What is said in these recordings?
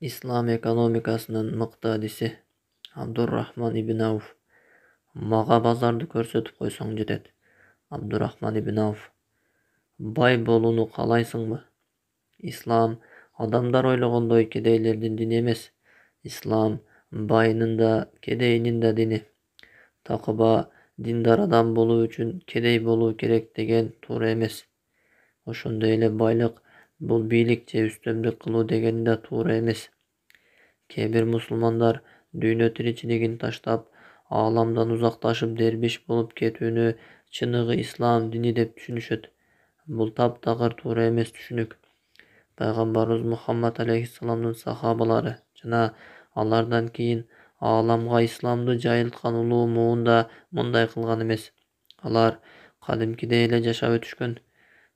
İslam ekonomikasının mıқты адисі Абдурахман ибн Ауф. Маға базарды көрсетіп қойсаң жетеді. Абдурахман ибн Ауф. Бай болуны қалайсың ба? Ислам адамдар ойлағандай кедейлердің діні емес. Ислам байының да, кедейінің да діні. Тақыба диндар адам болу үшін кедей болу керек деген тура емес. Ошондой эле байлык бул бийлик же үстөмдүк кылуу деген да туура эмес. Кээ бир мусулмандар дүйнө тиричилигин таштап, ааламдан узакташып дербиш болуп кетүүнү чыныгы ислам дини деп түшүнүшөт. Бул таптакыр туура эмес түшүнүк. Пайгамбарыбыз Мухаммад алейхиссаламдын сахабалары жана алардан кийин ааламга исламды жайылткан улуу муун да мындай кылган эмес. Алар кадимкидей эле жашап өтүшкөн.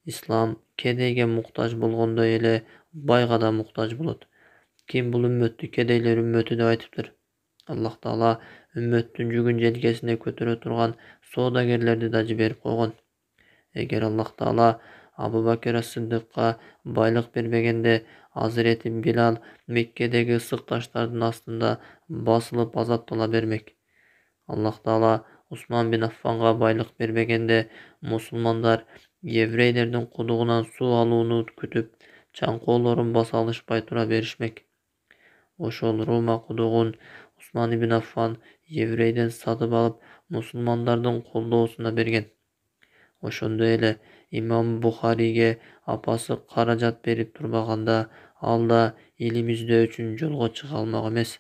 Ислам кедейге муктаж болгондой эле байга да муктаж болот. Ким бул үммөттү кедейлер үммөтү деп айтыптыр? Аллах Таала үммөттүн жүгүн желкесине көтөрө турган соодагерлерди да жиберип койгон. Эгер Аллах Таала Абу Бакр ас-Сиддикка байлык бербегенде, Азирети Билал Меккедеги ысык таштардын астында басылып азаптала бермек. Аллах Таала Усман бин Аффанга байлык бербегенде, мусулмандар еврейлердин кудугунан суу алууну күтүп, чаңкоолорун баса алышпай тура беришмек. Ошол Рума кудугун Усман ибн Аффан еврейден сатып алып, мусулмандардын колдоосуна берген. Ошондой эле Имам Бухариге апасы каражат берип турбаганда, ал да илим издөө үчүн жолго чыга алмак эмес.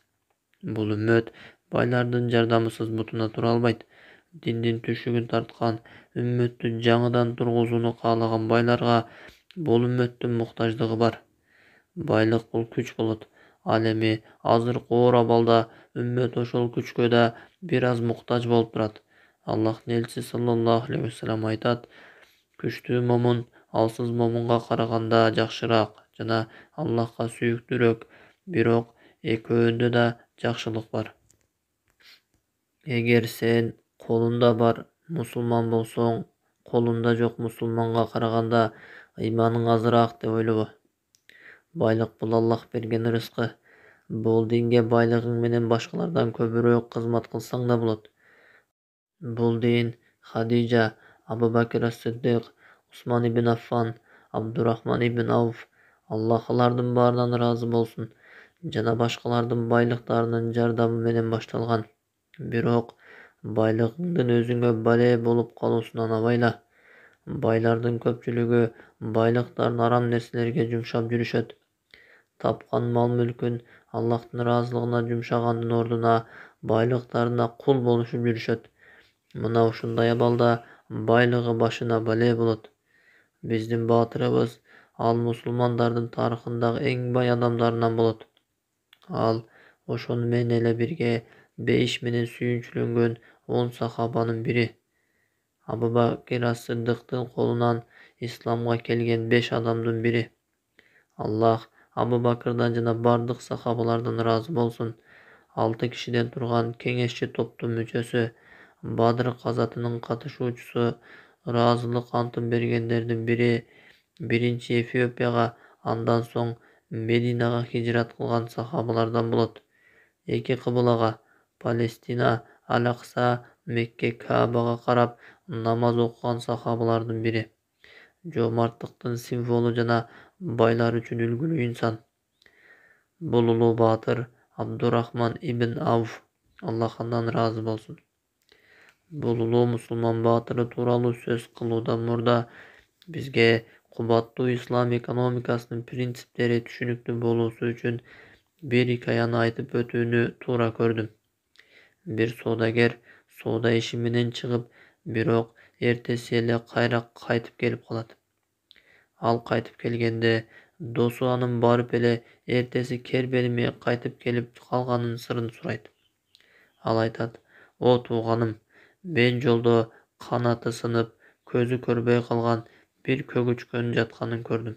Бул үммөт байлардын жардамысыз бутуна тура албайт. Диндин түшүгүн тарткан, үммөттү жаңыдан тургузууну каалаган байларга бул үммөттүн муктаждыгы бар. Байлык бул күч болот. Ал эми азыркы оор абалда үммөт ошол күчкө да бир аз муктаж болуп турат. Аллахтын элчиси саллаллаху алейхи вассалам айтат: күчтүү момун алсыз момунга караганда жакшыраак жана Аллахка сүйүктүүрөөк, бирок экөөндө да жакшылык бар. Эгер сен колунда бар мусулман болсоң, колунда жок мусулманга караганда ыйманың азыраак деп ойлобо. Байлык бул Аллах берген рызкы. Бул динге байлыгың менен башкалардан көбүрөөк кызмат кылсаң да болот. Бул дин Хадижа, Абу Бакр ас-Сиддик, Усман ибн Аффан, Абдурахман ибн Ауф, Аллах алардын баарынан ыраазы болсун, жана башкалардын байлыктарынын жардамы менен башталган. Бирок байлыгыңдын өзүңө бале болуп калуусунан абайла. Байлардын көпчүлүгү байлыктарын арам нерселерге жумшап жүрүшөт. Тапкан мал-мүлкүн Аллахтын ыраазылыгына жумшагандын ордуна байлыктарына кул болушуп жүрүшөт. Мына ушундай абалда байлыгы башына бале болот. Биздин баатырыбыз ал мусулмандардын тарыхындагы эң бай адамдарынан болот. Ал ошону менен эле бирге бейиш менен сүйүнчүлөнгөн 10 сахабанын бири. Абу Бакр ас-Сиддиктин колунан исламга келген 5 адамдын бири. Аллах Абу Бакрдан жана бардык сахабалардан ыраазы болсун. 6 кишиден турган кеңешчи топтун мүчөсү, Бадыр казатынын катышуучусу, ыраазылык антын бергендердин бири, биринчи Эфиопияга, андан соң Мединага хижрат кылган сахабалардан болот. 2 кыблага, Палестина, Ал-Акса, Мекке, Каабага карап намаз окуган сахабалардын бири. Жомарттыктын символу жана байлар үчүн үлгүлүү инсан. Бул улуу баатыр Абдурахман ибн Ауф, Аллах андан ыраазы болсун. Бул улуу мусулман баатыры тууралуу сөз кылуудан мурда бизге кубаттуу ислам экономикасынын принциптери түшүнүктүү болуусу үчүн бир хикаяны айтып өтүүнү туура көрдүм. Бир соодагер соода иши менен чыгып, бирок эртеси эле кайра кайтып келип калат. Ал кайтып келгенде досу анын барып эле эртеси кербелими кайтып келип калганын сырын сурайт. Ал айтат: "О тууганым, мен жолдо канаты сынып, көзү көрбөй калган бир көгүчкөнүн жатканын көрдүм.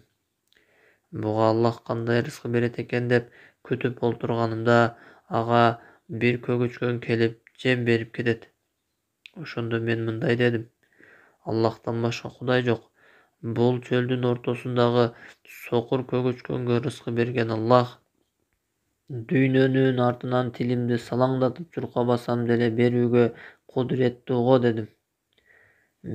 Буга Аллах кандай рызкы берет экен деп күтүп олтурганымда, ага бир көгүчкөн келип жем берип кетет. Ошондо мен мындай дедим: Аллахтан башка Кудай жок. Бул чөлдүн ортосундагы сокур көгүчкөнгө рызкы берген Аллах. Дүйнөнүн артынан тилимди салаңдатып чуркабасам деле берүүгө кудуреттүү го дедим.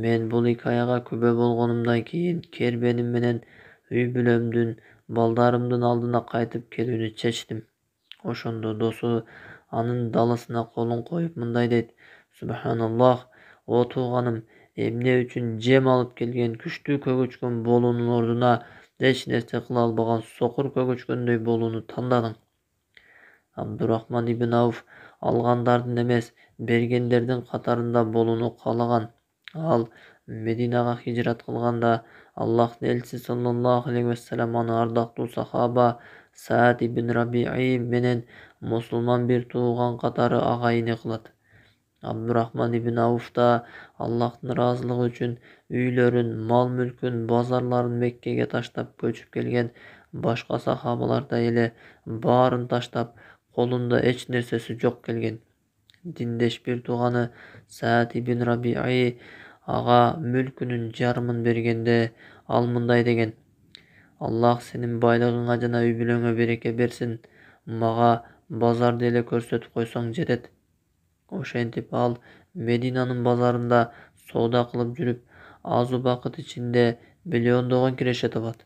Мен бул хикаяга күбө болгонумдан кийин кербеним менен үй бүлөмдүн, балдарымдын алдына кайтып келүүнү чечтим. Ошондо досу анын далысына колун коюп мындай дейт: Субханаллах, о тууганым, эмне үчүн жем алып келген күчтүү көгөчкөн болуунун ордуна эч нерсе кыла албаган сокур көгөчкөндөй болууну тандадың? Абдурахман ибн Ауф алгандардын эмес, бергендердин катарында болууну каалаган. Ал Мединага хижрат кылганда Аллахтын элчиси саллаллаху алейхи вассалам аны ардактуу сахаба Саад ибн Раби'i менен мусулман бир тууган катары ага-ине кылат. Абдурахман ибн Ауф да Аллахтын ыраазылыгы үчүн үйлөрүн, мал-мүлкүн, базарларын Меккеге таштап көчүп келген башка сахабалардай эле баарын таштап, колунда эч нерсеси жок келген. Диндеш бир тууганы Саад ибн Раби'i ага мүлкүнүн жарымын бергенде ал мындай деген: Аллах сенин байлыгыңа жана үй бүлөңө береке берсин. Мага базарды эле көрсөтүп койсоң жетет. Ошентип ал Мединанын базарында соода кылып жүрүп, аз убакыт ичинде миллиондогон киреше табат.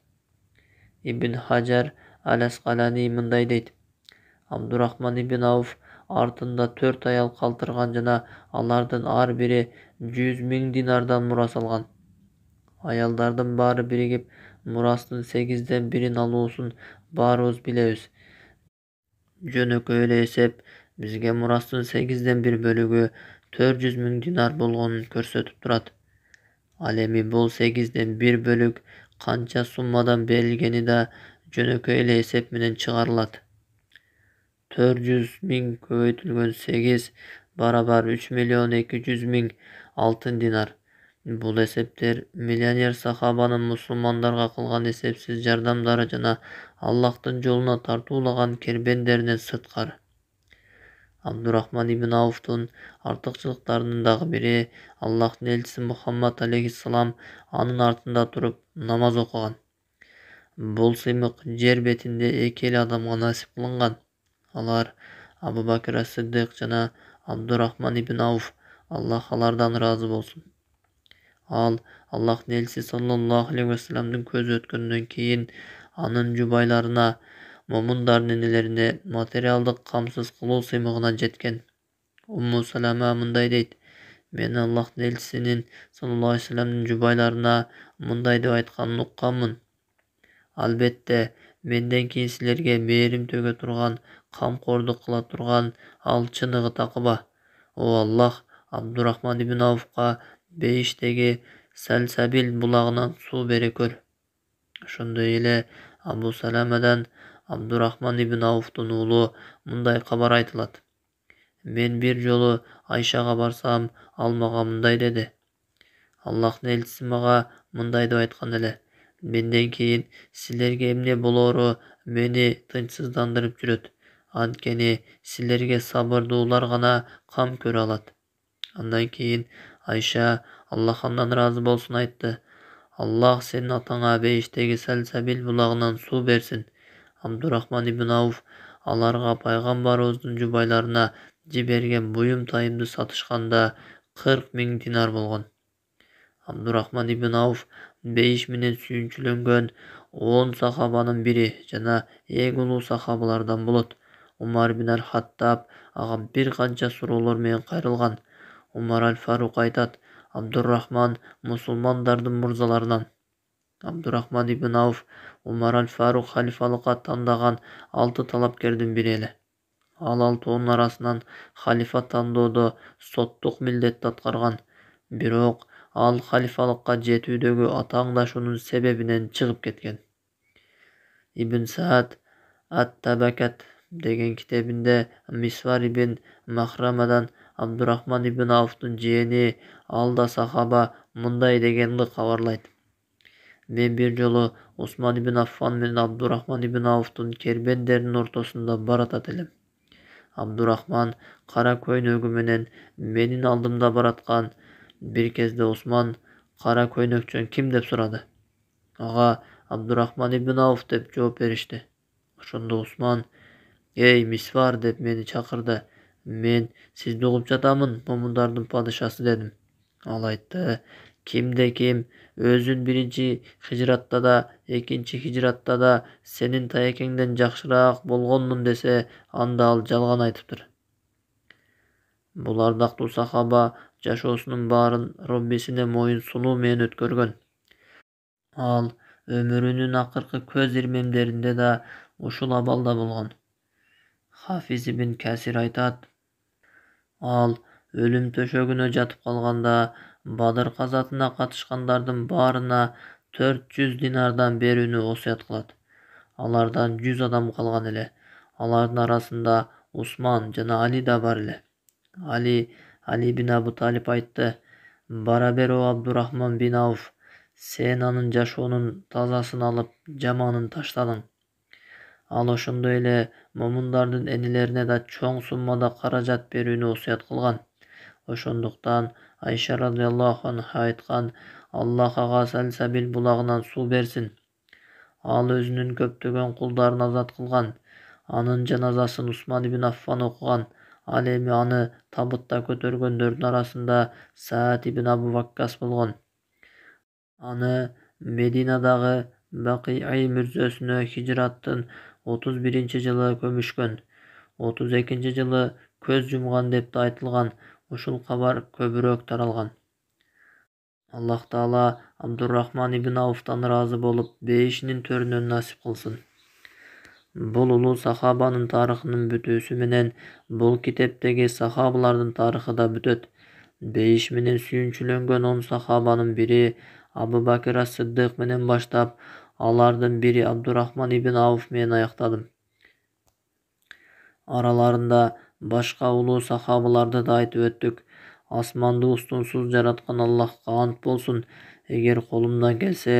Ибн Хаджар ал-Аскалани мындай дейт: Абдурахман ибн Ауф артында 4 аял калтырган жана алардын ар бири 100.000 динардан мурас алган. Аялдардын баары биригип мурастын 8/1 алуусун баарыбыз билебиз. Жөнөкөй эле эсеп бизге мурастын 8/1 бөлүгү 400.000 динар болгонун көрсөтүп турат. Ал эми бул 8/1 бөлүк канча суммадан берилгени да жөнөкөй эле эсеп менен чыгарылат. 400.000 көбөйтүлгөн 8 барабар 3.200.000 алтын динар. Бул эсептер миллионер сахабанын мусулмандарга кылган эсепсиз жардамдары жана Аллахтын жолуна тартуулаган кербендеринен сырткары. Абдурахман ибн Ауфтун артыкчылыктарынын дагы бири Аллахтын элчиси Мухаммад алейхиссалам анын артында туруп намаз окуган. Бул сыймык жер бетинде 2 эле адамга насип кылынган. Алар Абу Бакр ас-Сиддык жана Абдурахман ибн Ауф. Аллах алардан ыраазы болсун. Ал Аллахтын элчиси саллаллаху алейхи вассаламдын көзү өткөндөн кийин анын жубайларына, момундардын энелерине материалдык камсыз кылуу сыймыгына жеткен. Умму Салама мындай дейт: Мен Аллахтын элчисинин саллаллаху алейхи вассаламдын жубайларына мындай деп айтканын укканмын: Албетте, менден кийин силерге мээрим төгө турган, камкордук кыла турган ал чыныгы такыба. О Аллах Абдурахман ибн Ауфка бейиштеги Сальсабил булагынан суу бере көр. Ошондой эле Абу Саламадан Абдурахман ибн Ауфтун уулу мындай кабар айтылат: Мен бир жолу Айшага барсам, ал мага мындай деди: Аллахтын элчиси мага мындай деп айткан эле: Менден кийин силерге эмне болоору мени тынчсыздандырып жүрөт. Анткени силерге сабырдуулар гана кам көрө алат. Андан кийин Айша, Аллах андан ыраазы болсун, айтты: Аллах сенин атаңа бейиштеги Сальсабил булагынан суу берсин. Абдурахман ибн Ауф аларга пайгамбарыбыздын жубайларына жиберген буюм тайымды сатышканда 40.000 динар болгон. Абдурахман ибн Ауф бейиш менен сүйүнчүлөнгөн 10 сахабанын бири жана эң улуу сахабалардан болот. Умар ибн аль-Хаттаб ага бир канча суроолор менен кайрылган. Умар аль-Фарук айтат: Абдурахман мусулмандардын мурзаларынан. Абдурахман ибн Ауф Умар аль-Фарук халифалыкка тандаган 6 талапкердин бири эле. Ал 6-нун арасынан халифа тандоодо соттук милдетти аткарган. Бирок ал халифалыкка жетүүдөгү атааңдашуунун себебинен чыгып кеткен. Ибн Саад ат-Табакат деген китебинде Мисвар ибн Махрамадан Абдурахман ибн Ауфтун жээни, ал да сахаба, мындай дегенди кабарлайт: Мен бир жолу Усман ибн Аффан менен Абдурахман ибн Ауфтун кербендеринин ортосунда баратат элем. Абдурахман кара көйнөгү менен менин алдымда бараткан. Бир кезде Усман: Кара көйнөкчөн ким деп сурады. Ага Абдурахман ибн Ауф деп жооп беришти. Ошондо Усман: Ey Misvar деп meni çakırdı. Men sizdi ugup жатамын, момундардын падышасы dedim. Ал айтты, kimde kim, өзүн биринчи хижратта да, экинчи хижратта да сенин таекеңден жакшыраак болгонмун десе, анда ал жалган айтыптыр. Бул ардактуу сахаба жашоосунун баарын Роббисине моюн сунуу менен өткөргөн. Ал өмүрүнүн акыркы көз ирмемдеринде да ушул абалда болгон. Хафиз ибн Касир айтат, ал өлүм төшөгүнө жатып калганда Бадыр казатына катышкандардын баарына 400 динардан берүүнү осуят кылат. Алардан 100 адам калган эле. Алардын арасында Усман жана Али да бар эле. Али ибн Абу Талип айтты, бара бер о Абдурахман бин Ауф, сен анын жашоонун тазасын алып, жаманын таштадың. Ал ошондой эле момундардын энелерине да чоң суммада каражат берүүнү осуят кылган. Ошондуктан Айша радыйаллаху анха айткан, Аллах ага Сальсабил булагынан суу берсин. Ал өзүнүн көптөгөн кулдарын азат кылган. Анын жаназасын Усман ибн Аффан окуган. Ал эми аны табытта көтөргөндөрдүн арасында Саад ибн Абу Ваккас болгон. Аны Мединадагы Бакый мүрзөсүнө хижраттын 31-жылы көмүшкөн. 32-жылы көз жумган деп да айтылган. Ушул кабар көбүрөөк таралган. Аллах Таала Абдуррахман ибн Ауфтан ыраазы болуп, бейишинин төрүнөн насип кылсын. Бул улуу сахабанын тарыхынын бүтүүсү менен бул китептеги сахабалардын тарыхы да бүтөт. Бейиш менен сүйүнчүлөнгөн 10 сахабанын бири Абу Бакыр ас-Сыддык менен баштап, алардын бири Абдуррахман ибн Ауф менен аяктадым. Араларында башка улуу сахабаларды да айтып өттүк. Асманды устунсуз жараткан Аллахка ант болсун, эгер колумдан келсе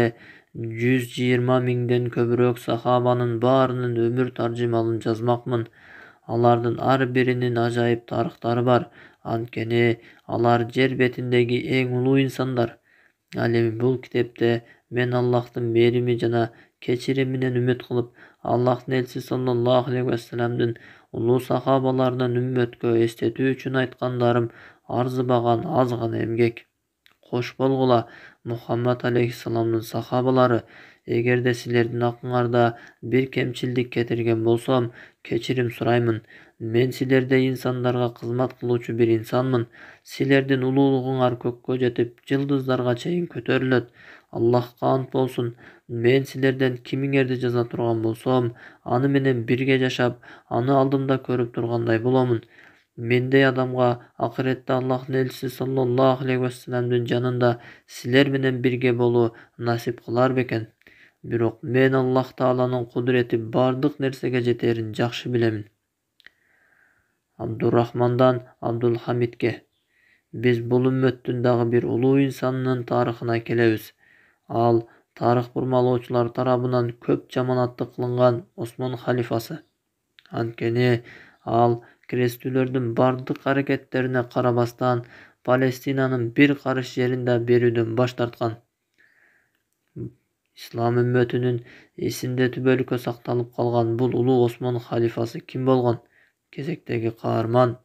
120 миңден көбүрөөк сахабанын баарынын өмүр таржымалын жазмакмын. Алардын ар биринин ажайып тарыхтары бар, анткени алар жер бетиндеги эң улуу инсандар. Ал эми бул китепте мен Аллахтын мээрими жана кечириминен үмүт кылып, Аллахтын элчиси саллаллаху алейхи вассаламдын улуу сахабаларынын үммөткө эстетүү үчүн айткандарым арзыбаган аз гана эмгек. Кош болгула Мухаммад алейхиссаламдын сахабалары, эгерде силердин акыңарда бир кемчилдик кетирген болсом, кечирим сураймын. Мен силерде инсандарга кызмат кылуучу бир инсанмын. Силердин улуулугуңар көккө жетип, жылдыздарга чейин көтөрүлөт. Аллахка ант болсун, мен силерден кимиңерди жаза турган болсом, аны менен бирге жашап, аны алдымда көрүп тургандай боломун. Мендей адамга акыретте Аллахтын элчиси саллаллаху алейхи вассаламдын жанында силер менен бирге болуу насип кылар бекен. Бирок мен Аллах Тааланын кудурети бардык нерсеге жетерин жакшы билемин. Абдуррахмандан Абдулхамидке. Биз бул үммөттүн дагы бир улуу инсанынын тарыхына келебиз. Ал тарых бурмалоочулар тарабынан көп жаманаттык кылынган Осмон халифасы. Анткени ал крестүүлөрдүн бардык аракеттерине карабастан Палестинанын бир карыш жерин да берүүдөн баш тарткан. Ислам үммөтүнүн эсинде түбөлүккө сакталып калган бул улуу Осмон халифасы ким болгон? Кезектеги каарман